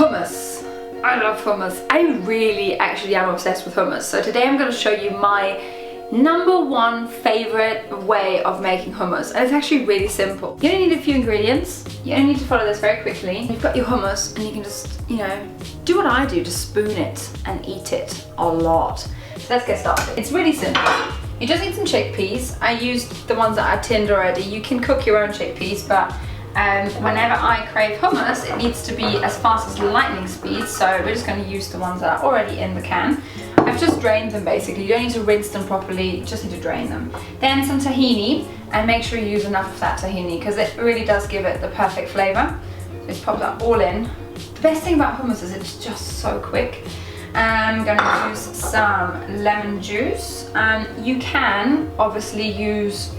Hummus. I love hummus. I really actually am obsessed with hummus. So today I'm going to show you my #1 favorite way of making hummus, and it's actually really simple. You only need a few ingredients. You only need to follow this very quickly. You've got your hummus and you can just, you know, do what I do, just spoon it and eat it a lot. So let's get started. It's really simple. You just need some chickpeas. I used the ones that I tinned already. You can cook your own chickpeas, but whenever I crave hummus, it needs to be as fast as lightning speed, so we're just going to use the ones that are already in the can. I've just drained them basically. You don't need to rinse them properly, you just need to drain them. Then some tahini, and make sure you use enough of that tahini because it really does give it the perfect flavour. So just pop that all in. The best thing about hummus is it's just so quick. I'm going to use some lemon juice. You can obviously use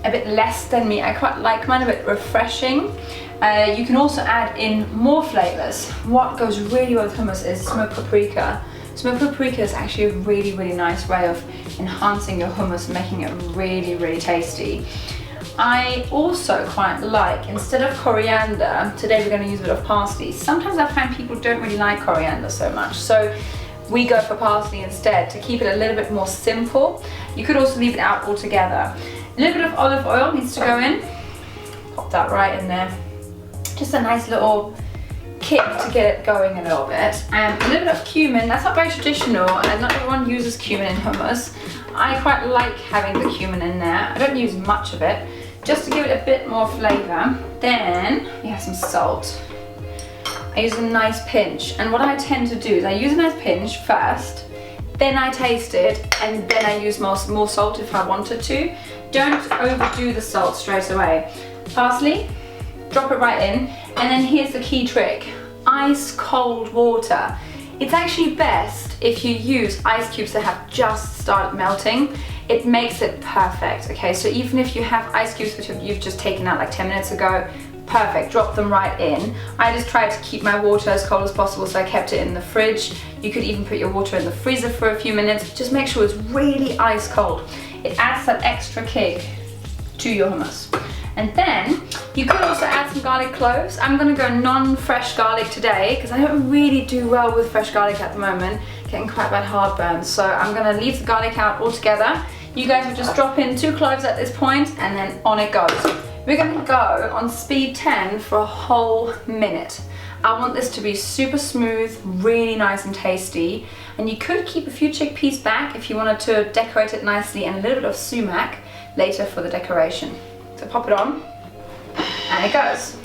a bit less than me. I quite like mine a bit refreshing. You can also add in more flavours. What goes really well with hummus is smoked paprika. Smoked paprika is actually a really, really nice way of enhancing your hummus and making it really, really tasty. I also quite like, instead of coriander, today we're going to use a bit of parsley. Sometimes I find people don't really like coriander so much, so we go for parsley instead to keep it a little bit more simple. You could also leave it out altogether. A little bit of olive oil needs to go in. Pop that right in there. Just a nice little kick to get it going a little bit. And a little bit of cumin. That's not very traditional and not everyone uses cumin in hummus. I quite like having the cumin in there. I don't use much of it, just to give it a bit more flavour. Then we have some salt. I use a nice pinch, and what I tend to do is I use a nice pinch first, then I taste it, and then I use more salt if I wanted to. Don't overdo the salt straight away. Parsley, drop it right in, and then here's the key trick. Ice cold water. It's actually best if you use ice cubes that have just started melting. It makes it perfect, okay? So even if you have ice cubes which you've just taken out like 10 minutes ago, perfect, drop them right in. I just tried to keep my water as cold as possible, so I kept it in the fridge. You could even put your water in the freezer for a few minutes. Just make sure it's really ice cold. It adds that extra kick to your hummus. And then you could also add some garlic cloves. I'm gonna go non-fresh garlic today because I don't really do well with fresh garlic at the moment, getting quite bad heartburn. So I'm gonna leave the garlic out altogether. You guys would just drop in 2 cloves at this point and then on it goes. We're gonna go on speed 10 for a whole minute. I want this to be super smooth, really nice and tasty. And you could keep a few chickpeas back if you wanted to decorate it nicely, and a little bit of sumac later for the decoration. So pop it on, and it goes.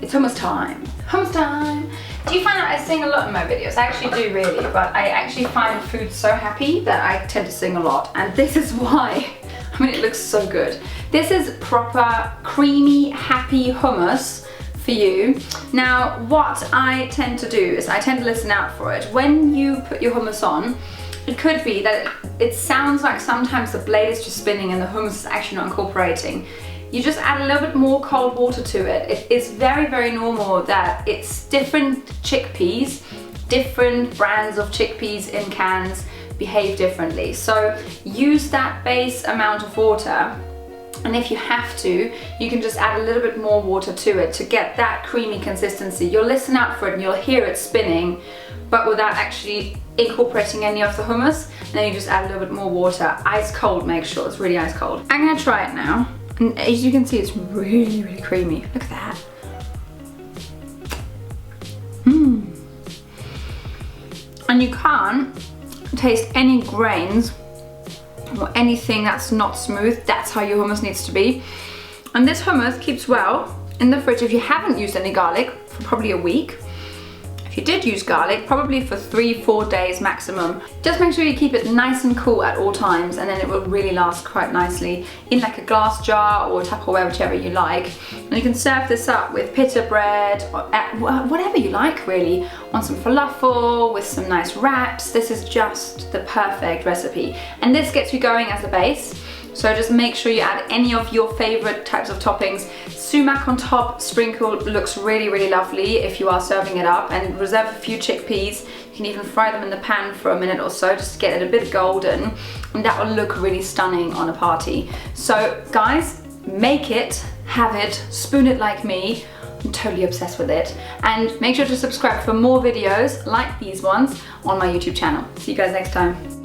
It's hummus time. Hummus time. Do you find that I sing a lot in my videos? I actually do really, but I actually find food so happy that I tend to sing a lot, and this is why. I mean, it looks so good. This is proper creamy, happy hummus for you. Now, what I tend to do is I tend to listen out for it. When you put your hummus on, it could be that it sounds like sometimes the blade is just spinning and the hummus is actually not incorporating. You just add a little bit more cold water to it. It is very, very normal that it's different chickpeas, different brands of chickpeas in cans behave differently. So use that base amount of water, and if you have to, you can just add a little bit more water to it to get that creamy consistency. You'll listen out for it and you'll hear it spinning, but without actually incorporating any of the hummus. And then you just add a little bit more water. Ice cold, make sure it's really ice cold. I'm gonna try it now. And as you can see, it's really, really creamy. Look at that. And you can't taste any grains or anything that's not smooth. That's how your hummus needs to be. And this hummus keeps well in the fridge if you haven't used any garlic for probably a week. If you did use garlic, probably for 3-4 days maximum. Just make sure you keep it nice and cool at all times, and then it will really last quite nicely in like a glass jar or Tupperware, whichever you like. And you can serve this up with pita bread or whatever you like really, on some falafel with some nice wraps. This is just the perfect recipe, and this gets you going as a base. So just make sure you add any of your favorite types of toppings. Sumac on top, sprinkled, looks really, really lovely if you are serving it up, and reserve a few chickpeas. You can even fry them in the pan for a minute or so just to get it a bit golden, and that will look really stunning on a party. So guys, make it, have it, spoon it like me. I'm totally obsessed with it. And make sure to subscribe for more videos like these ones on my YouTube channel. See you guys next time.